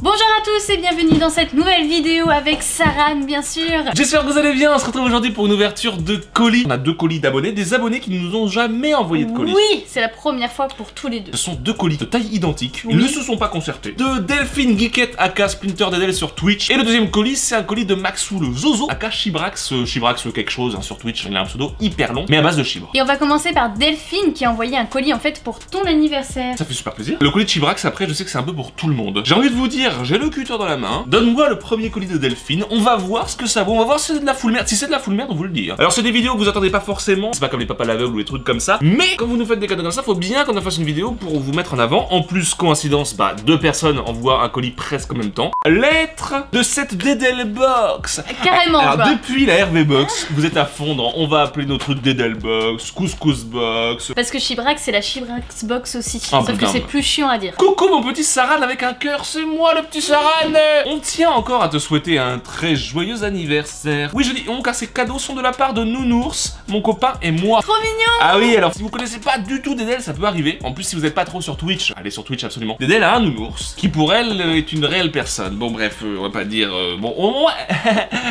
Bonjour à tous et bienvenue dans cette nouvelle vidéo avec Saran bien sûr. J'espère que vous allez bien, on se retrouve aujourd'hui pour une ouverture de colis. On a deux colis d'abonnés, des abonnés qui ne nous ont jamais envoyé de colis. Oui, c'est la première fois pour tous les deux. Ce sont deux colis de taille identique, oui. Ils ne se sont pas concertés. De Delphine Geekette aka Splinter Dedel sur Twitch. Et le deuxième colis, c'est un colis de Maxou le Zozo aka Chibrax, Chibrax quelque chose sur Twitch, il a un pseudo hyper long, mais à base de chibre. Et on va commencer par Delphine qui a envoyé un colis en fait pour ton anniversaire. Ça fait super plaisir. Le colis de Chibrax, après, je sais que c'est un peu pour tout le monde. J'ai envie de vous dire, j'ai le cutter dans la main. Donne-moi le premier colis de Delphine. On va voir ce que ça vaut. On va voir si c'est de la full merde. Si c'est de la full merde, on vous le dit. Alors, c'est des vidéos que vous attendez pas forcément. C'est pas comme les papas l'aveugle ou les trucs comme ça. Mais quand vous nous faites des cadeaux comme ça, faut bien qu'on en fasse une vidéo pour vous mettre en avant. En plus, coïncidence, deux personnes envoient un colis presque en même temps. Lettre de cette Dedel Box. Carrément. Alors, quoi. depuis la RV Box, vous êtes à fond dans on va appeler nos trucs Dedel Box, Couscous Box. Parce que Chibrax c'est la Chibrax Box aussi. Ah, Sauf putain, que c'est bah. plus chiant à dire. Coucou mon petit Saran avec un cœur, c'est moi le petit Saran. On tient encore à te souhaiter un très joyeux anniversaire. Oui, je dis on car ces cadeaux sont de la part de Nounours, mon copain et moi. Trop mignon. Ah oui, alors si vous connaissez pas du tout Dedel, ça peut arriver. En plus, si vous n'êtes pas trop sur Twitch, allez sur Twitch absolument. Dedel a un Nounours qui pour elle est une réelle personne. Bon bref, on va pas dire bon au moins.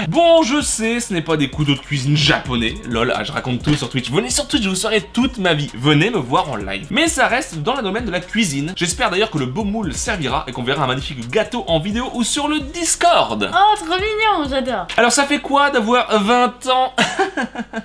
Bon, je sais, ce n'est pas des couteaux de cuisine japonais. Lol, je raconte tout sur Twitch. Venez sur Twitch, je vous saurai toute ma vie. Venez me voir en live. Mais ça reste dans le domaine de la cuisine. J'espère d'ailleurs que le beau moule servira et qu'on verra un magnifique gâteau en vidéo ou sur le Discord. Oh, trop mignon, j'adore. Alors ça fait quoi d'avoir 20 ans?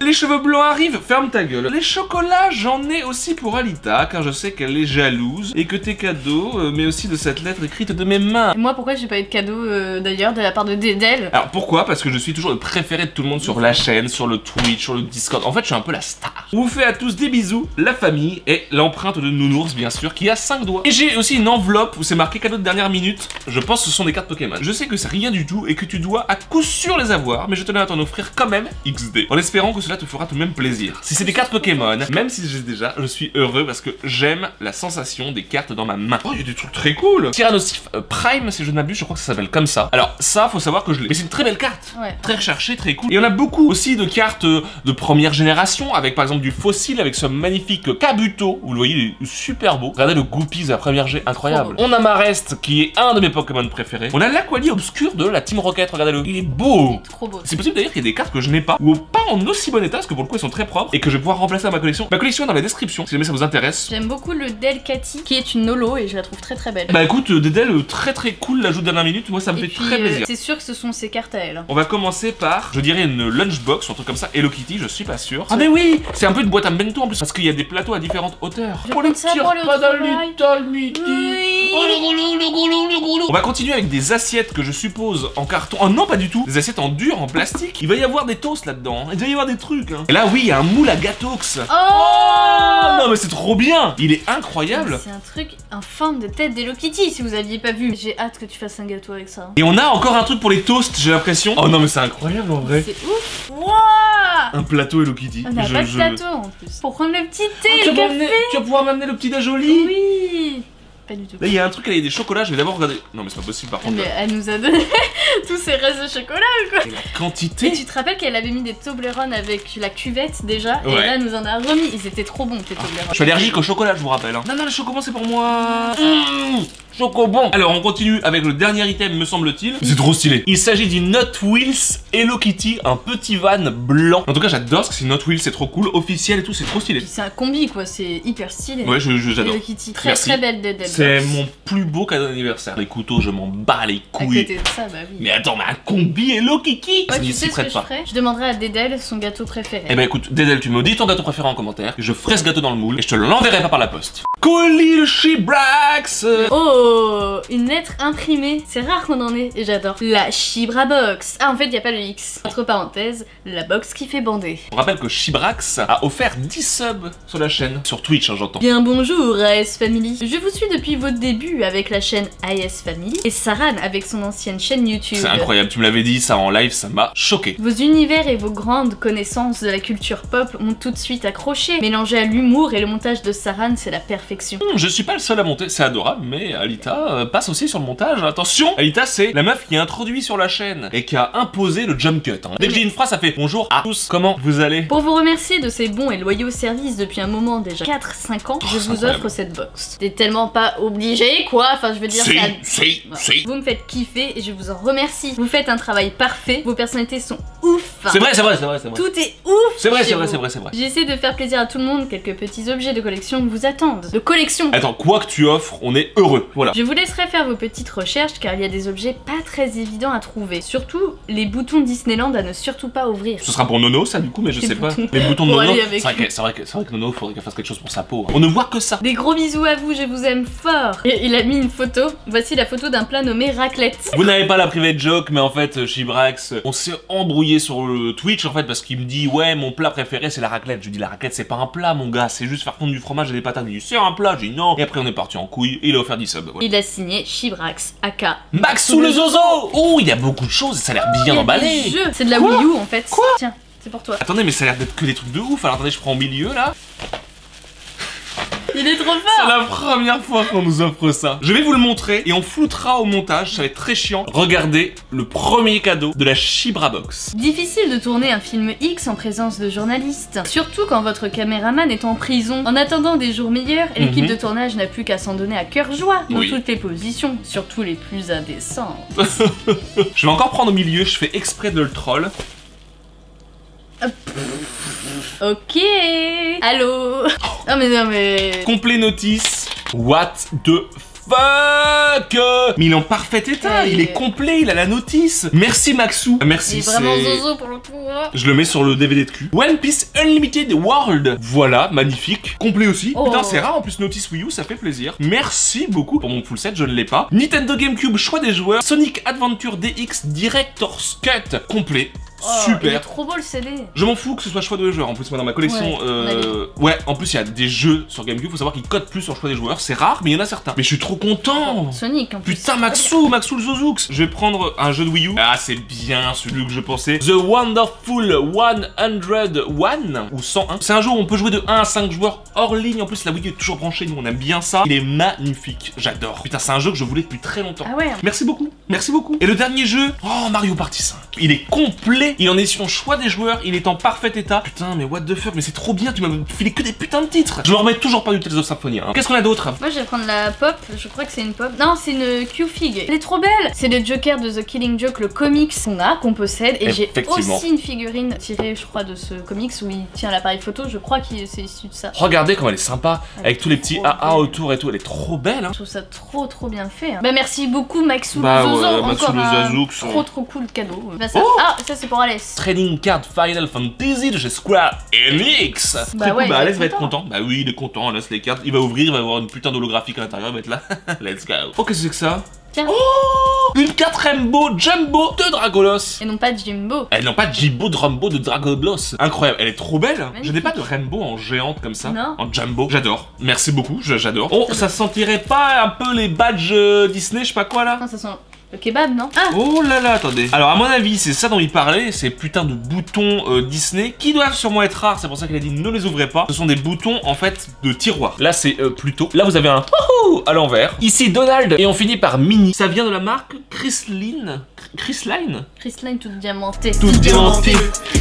Les cheveux blancs arrivent, ferme ta gueule. Les chocolats, j'en ai aussi pour Alita, car je sais qu'elle est jalouse et que tes cadeaux, mais aussi de cette lettre écrite de mes mains. Et moi, pourquoi j'ai pas eu de cadeau d'ailleurs de la part de Dedel? Alors pourquoi? Parce que je suis toujours le préféré de tout le monde sur la chaîne, sur le Twitch, sur le Discord. En fait, je suis un peu la star. On vous fait à tous des bisous, la famille et l'empreinte de Nounours, bien sûr, qui a 5 doigts. Et j'ai aussi une enveloppe où c'est marqué cadeau de dernière minute. Je pense que ce sont des cartes Pokémon. Je sais que c'est rien du tout et que tu dois à coup sûr les avoir, mais je tenais à t'en offrir quand même XD. En espérant que cela te fera tout de même plaisir. Si c'est des cartes Pokémon, même si j'ai déjà, je suis heureux parce que j'aime la sensation des cartes dans ma main. Oh, il y a des trucs très cool. Tyrannosif Prime, si je ne m'abuse, je crois que ça s'appelle comme ça. Alors ça, faut savoir que je l'ai. Mais c'est une très belle carte. Ouais. Très recherchée, très cool. Et on a beaucoup aussi de cartes de première génération, avec par exemple du fossile, avec ce magnifique Kabuto. Vous le voyez, il est super beau. Regardez le Goopy de la première G, incroyable. On a Marest, qui est un de mes Pokémon préférés. On a l'Aquali Obscur de la Team Rocket, regardez-le. Il est beau. Trop beau. C'est possible d'ailleurs qu'il y ait des cartes que je n'ai pas, ou pas en aussi bon état, parce que pour le coup elles sont très propres, et que je vais pouvoir remplacer dans ma collection. Ma collection est dans la description, si jamais ça vous intéresse. J'aime beaucoup le Delcati qui est une holo et je la trouve très très belle. Bah écoute, Dedel, très très cool, l'ajout de dernière minute, moi ça me Et fait puis, très plaisir. c'est sûr que ce sont ses cartes à elle. On va commencer par, je dirais une lunchbox, ou un truc comme ça, Hello Kitty, je suis pas sûr. Ah mais oui, c'est un peu une boîte à bento en plus, parce qu'il y a des plateaux à différentes hauteurs. Je prends ça pour le travail. Little Midi. Oui. Oh le gros, le gros, le gros. On va continuer avec des assiettes que je suppose en carton. Oh non, pas du tout. Des assiettes en dur, en plastique. Il va y avoir des toasts là-dedans. Il va y avoir des trucs. Hein. Et là, oui, il y a un moule à gâtox. Oh, non, mais c'est trop bien. Il est incroyable. C'est un truc en forme de tête d'Hello Kitty si vous aviez pas vu. J'ai hâte que tu fasses un gâteau avec ça. Et on a encore un truc pour les toasts, j'ai l'impression. Oh non, mais c'est incroyable en vrai. C'est ouf. Wouah. Un plateau Hello Kitty. On n'a pas de plateau en plus. Pour prendre le petit thé, tu le vas café. tu vas pouvoir m'amener le petit Dajoli. Oui. Pas du tout. Là, il y a un truc, là, il y a des chocolats. Je vais d'abord regarder. Non, mais c'est pas possible par contre. Mais elle nous a donné tous ces restes de chocolat ou quoi. Et la quantité. Et tu te rappelles qu'elle avait mis des Toblerone avec la cuvette déjà et Ouais. là elle nous en a remis. Ils étaient trop bons tes Toblerone. Je suis allergique au chocolat, je vous rappelle. Hein. Non, non, le chocobon, c'est pour moi. Chocobon. Alors, on continue avec le dernier item, me semble-t-il. C'est trop stylé. Il s'agit d'une Hot Wheels Hello Kitty, un petit van blanc. En tout cas, j'adore parce que c'est une Hot Wheels, c'est trop cool, officiel et tout, c'est trop stylé. C'est un combi quoi, c'est hyper stylé. Ouais, j'adore. Hello Kitty, très Merci. très belle de C'est mon plus beau cadeau d'anniversaire. Les couteaux, je m'en bats les À couilles. côté de ça, bah oui. Mais attends, mais un combi Hello Kitty, Ouais, ça tu n'y sais s'y ce que prête je pas. ferais? Je demanderais à Dedel son gâteau préféré. Eh ben écoute, Dedel, tu me dis ton gâteau préféré en commentaire, je ferai ce gâteau dans le moule et je te l'enverrai pas par la poste. Colis Chibrax. Oh, une lettre imprimée, c'est rare qu'on en ait et j'adore. La Chibra Box. Ah en fait il y a pas le X. Entre parenthèses, la box qui fait bander. On rappelle que Chibrax a offert 10 subs sur la chaîne, sur Twitch hein, j'entends. Bien bonjour AS Family. Je vous suis depuis vos débuts avec la chaîne AS Family et Saran avec son ancienne chaîne YouTube. C'est incroyable, tu me l'avais dit, ça en live, ça m'a choqué. Vos univers et vos grandes connaissances de la culture pop m'ont tout de suite accroché. Mélangé à l'humour et le montage de Saran, c'est la perfection. perfection. Je suis pas le seul à monter, c'est adorable, mais Alita passe aussi sur le montage. Attention, Alita c'est la meuf qui a introduit sur la chaîne et qui a imposé le jump cut. Dès que j'ai une phrase, ça fait bonjour à tous, comment vous allez? Pour vous remercier de ces bons et loyaux services depuis un moment déjà 4-5 ans, je vous offre cette box. T'es tellement pas obligé quoi, enfin je veux dire si. Vous me faites kiffer et je vous en remercie. Vous faites un travail parfait, vos personnalités sont ouf. C'est vrai. Tout est ouf. C'est vrai. J'essaie de faire plaisir à tout le monde, quelques petits objets de collection vous attendent. De collection. Attends, quoi que tu offres, on est heureux, voilà. Je vous laisserai faire vos petites recherches car il y a des objets pas très évidents à trouver. Surtout les boutons Disneyland à ne surtout pas ouvrir. Ce sera pour Nono ça du coup, mais je sais pas. Les boutons de Nono, c'est vrai que Nono, faudrait qu'elle fasse quelque chose pour sa peau. On ne voit que ça. Des gros bisous à vous, je vous aime fort. Et il a mis une photo. Voici la photo d'un plat nommé raclette. Vous n'avez pas la private joke, mais en fait, Chibrax, on s'est embrouillé sur le Twitch en fait parce qu'il me dit ouais mon plat préféré c'est la raclette. Je lui dis la raclette c'est pas un plat mon gars, c'est juste faire fondre du fromage et des patates. Il dit c'est un plat, j'ai dit non. Et après on est parti en couille et il a offert 10 subs. Voilà. Il a signé Chibrax, aka Maxou le Zozo. Oh il y a beaucoup de choses, ça a l'air bien emballé. C'est de la Wii U en fait. Quoi? Tiens, c'est pour toi. Attendez mais ça a l'air d'être que des trucs de ouf. Alors attendez je prends au milieu là. Il est trop fort. C'est la première fois qu'on nous offre ça. Je vais vous le montrer et on floutera au montage, ça va être très chiant. Regardez le premier cadeau de la Chibra Box. Difficile de tourner un film X en présence de journalistes, surtout quand votre caméraman est en prison. En attendant des jours meilleurs, l'équipe de tournage n'a plus qu'à s'en donner à cœur joie dans toutes les positions, surtout les plus indécentes. Je vais encore prendre au milieu, je fais exprès de le troll. Ok. Allô. Non mais... Complet notice. What the fuck. Mais il est en parfait état, il est complet, il a la notice. Merci Maxou. Merci, c'est vraiment zozo pour le coup. Je le mets sur le DVD de cul. One Piece Unlimited World. Voilà, magnifique. Complet aussi. Putain, c'est rare en plus notice Wii U, ça fait plaisir. Merci beaucoup pour mon full set, je ne l'ai pas. Nintendo GameCube, choix des joueurs. Sonic Adventure DX Director's Cut. Complet. Super. Il est trop beau le CD. Je m'en fous que ce soit choix de joueurs. En plus, moi dans ma collection, ouais, en plus il y a des jeux sur GameCube. Faut savoir qu'ils codent plus sur le choix des joueurs. C'est rare, mais il y en a certains. Mais je suis trop content. Sonic en plus. Putain, Maxou le Zozoux. Je vais prendre un jeu de Wii U. Ah, c'est bien celui que je pensais. The Wonderful 101 ou 101. C'est un jeu où on peut jouer de 1 à 5 joueurs hors ligne. En plus, la Wii U est toujours branchée. Nous, on aime bien ça. Il est magnifique. J'adore. Putain, c'est un jeu que je voulais depuis très longtemps. Ah ouais. Merci beaucoup. Merci beaucoup. Et le dernier jeu, oh Mario Party 5. Il est complet. Il en est sur choix des joueurs, il est en parfait état. Putain, mais what the fuck, mais c'est trop bien, tu m'as filé que des putains de titres. Je me remets toujours pas du Tales of Symphonia. Qu'est-ce qu'on a d'autre? Moi, je vais prendre la pop, je crois que c'est une pop. Non, c'est une Q-Fig. Elle est trop belle. C'est le Joker de The Killing Joke, le comics qu'on possède. Et j'ai aussi une figurine tirée, je crois, de ce comics où il tient l'appareil photo. Je crois que c'est issu de ça. Regardez comme elle est sympa, avec tous les petits AA autour et tout. Elle est trop belle. Hein. Je trouve ça trop bien fait. Hein. Bah, merci beaucoup, Maxou Zozo. Maxou Zozoux. Trop cool cadeau. Bah, ça... Ah, ça c'est pour Alès. Trading Card Final Fantasy de chez Square Enix. Bah ouais, bah Alès va être content. Bah oui, il est content, Alès les cartes. Il va ouvrir, il va avoir une putain d'holographique à l'intérieur, il va être là. Let's go. Oh, qu'est-ce que c'est que ça? Tiens. Oh, une carte Rainbow Jumbo de Dragolos. Et non pas Jimbo. Elle n'a pas Jimbo de Rainbow de Dragolos. Incroyable, elle est trop belle. Magnifique. Je n'ai pas de Rainbow en géante comme ça. Non. En Jumbo. J'adore. Merci beaucoup, j'adore. Oh, ça sentirait pas un peu les badges Disney, je sais pas quoi là? Non, ça sent... Le kebab, non? Ah. Oh là là, attendez. Alors à mon avis, c'est ça dont il parlait, ces putains de boutons Disney qui doivent sûrement être rares, c'est pour ça qu'il a dit ne les ouvrez pas. Ce sont des boutons en fait de tiroir. Là c'est plutôt... Là vous avez un à l'envers. Ici Donald et on finit par Minnie. Ça vient de la marque Chrysaline. Chrysaline toute diamantée. Toute diamantée.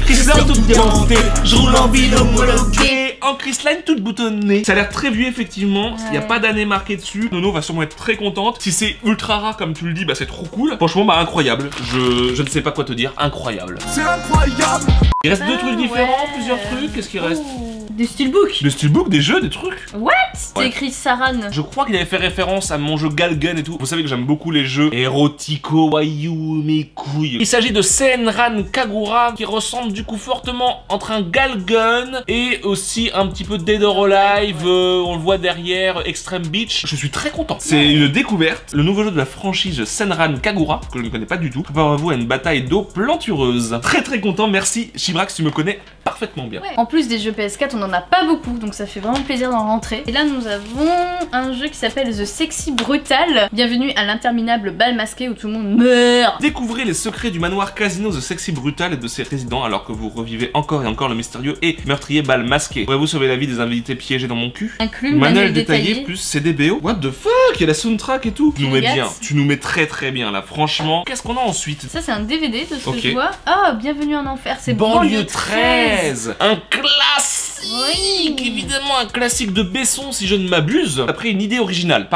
Chrysaline toute diamantée. Je roule en ville homologuée. En Chrysaline toute boutonnée. Ça a l'air très vieux effectivement. Il n'y a pas d'année marquée dessus. Nono va sûrement être très contente. Si c'est ultra rare comme tu le dis, bah c'est trop cool. Franchement, bah incroyable. Je ne sais pas quoi te dire. Incroyable. C'est incroyable. Il reste deux trucs différents, plusieurs trucs. Qu'est-ce qui reste? Des steelbooks. Des steelbooks, des jeux, des trucs. What? C'est écrit Saran. Je crois qu'il avait fait référence à mon jeu Galgun et tout. Vous savez que j'aime beaucoup les jeux érotico, wayu, mes couilles. Il s'agit de Senran Kagura qui ressemble du coup fortement entre un Galgun et aussi un petit peu Dead or Alive. On le voit derrière, Extreme Beach. Je suis très content. C'est une découverte. Le nouveau jeu de la franchise Senran Kagura que je ne connais pas du tout. Préparez-vous à une bataille d'eau plantureuse. Très content. Merci Chibrax, tu me connais parfaitement bien. Ouais. En plus des jeux PS4, on en a pas beaucoup, donc ça fait vraiment plaisir d'en rentrer. Et là, là, nous avons un jeu qui s'appelle The Sexy Brutal. Bienvenue à l'interminable bal masqué où tout le monde meurt. Découvrez les secrets du manoir casino The Sexy Brutal et de ses résidents alors que vous revivez encore et encore le mystérieux et meurtrier bal masqué. Pourrez-vous sauver la vie des invités piégés dans mon cul? Inclus manuel détaillé plus CDBO. What the fuck? Il y a la soundtrack et tout. Tu nous mets bien. Tu nous mets très très bien là. Franchement, qu'est-ce qu'on a ensuite? Ça, c'est un DVD de ce que je vois. Ah, Bienvenue en enfer. C'est Banlieue 13. Un classique. Oui. Évidemment un classique de Besson si je ne m'abuse. D'après une idée originale,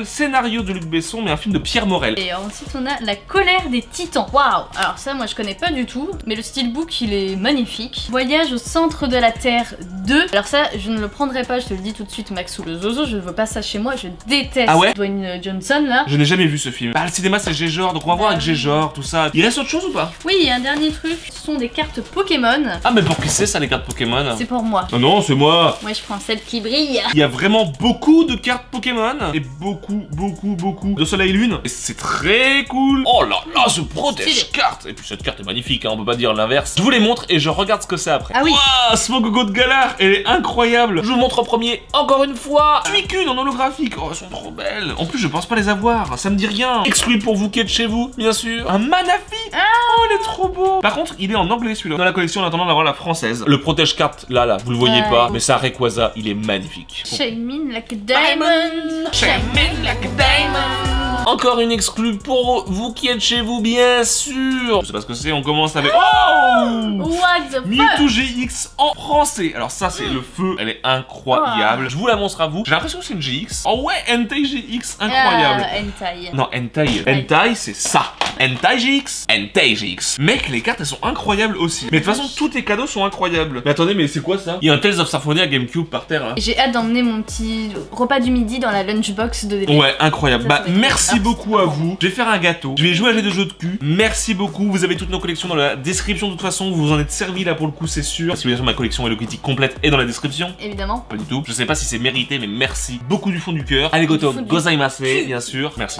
scénario de Luc Besson mais un film de Pierre Morel. Et ensuite on a La colère des titans. Waouh. Alors ça moi je connais pas du tout, mais le steelbook il est magnifique. Voyage au centre de la Terre 2. Alors ça je ne le prendrai pas, je te le dis tout de suite Maxou le zozo, je ne veux pas ça chez moi, je déteste. Ah ouais? Dwayne Johnson là. Je n'ai jamais vu ce film. Bah le cinéma c'est G-genre, donc on va voir avec G-genre, tout ça. Il reste autre chose ou pas? Oui, il y a un dernier truc, ce sont des cartes Pokémon. Ah mais pour qui c'est ça les cartes Pokémon? C'est pour moi. Ah non, c'est moi. Moi je prends celle qui brille. Il y a vraiment beaucoup de cartes Pokémon et beaucoup de soleil lune. Et c'est très cool. Oh là là, ce protège carte. Et puis cette carte est magnifique, hein, on peut pas dire l'inverse. Je vous les montre et je regarde ce que c'est après. Ah oui. Waouh, Smogogo de Galar, elle est incroyable. Je vous montre en premier, encore une fois. Suicune en holographique. Oh, elles sont trop belles. En plus, je pense pas les avoir. Ça me dit rien. Exclu pour vous qui êtes chez vous, bien sûr. Un Manafi. Oh, il est trop beau. Par contre, il est en anglais celui-là. Dans la collection, en attendant d'avoir la française. Le protège carte, là, vous le voyez pas, mais ça Rayquaza, il est magnifique. Shame in like a diamond. Shame in like a diamond. Encore une exclue pour vous qui êtes chez vous, bien sûr. Je sais pas ce que c'est, on commence avec... Oh, what the fuck? Mewtwo GX en français. Alors ça, c'est le feu, elle est incroyable. Je vous la montre à vous. J'ai l'impression que c'est une GX. Oh ouais, Entei GX, incroyable. Hentai. Non, Entei. Hentai, c'est ça. Entei GX. Entei GX. Mec, les cartes, elles sont incroyables aussi. Mais de toute façon, tous tes cadeaux sont incroyables. Mais attendez, mais c'est quoi ça? Il y a un Tales of Symphonia GameCube par terre là. J'ai hâte d'emmener mon petit repas du midi dans la lunchbox de DP. Ouais, incroyable. Bah, merci beaucoup à vous. Je vais faire un gâteau. Je vais jouer à des jeux de cul. Merci beaucoup. Vous avez toutes nos collections dans la description de toute façon. Vous vous en êtes servi là pour le coup, c'est sûr. Parce que bien sûr, ma collection Hello Kitty complète est dans la description. Évidemment. Pas du tout. Je sais pas si c'est mérité, mais merci beaucoup du fond du cœur. Allez, goto, gozaimasu, bien sûr. Merci.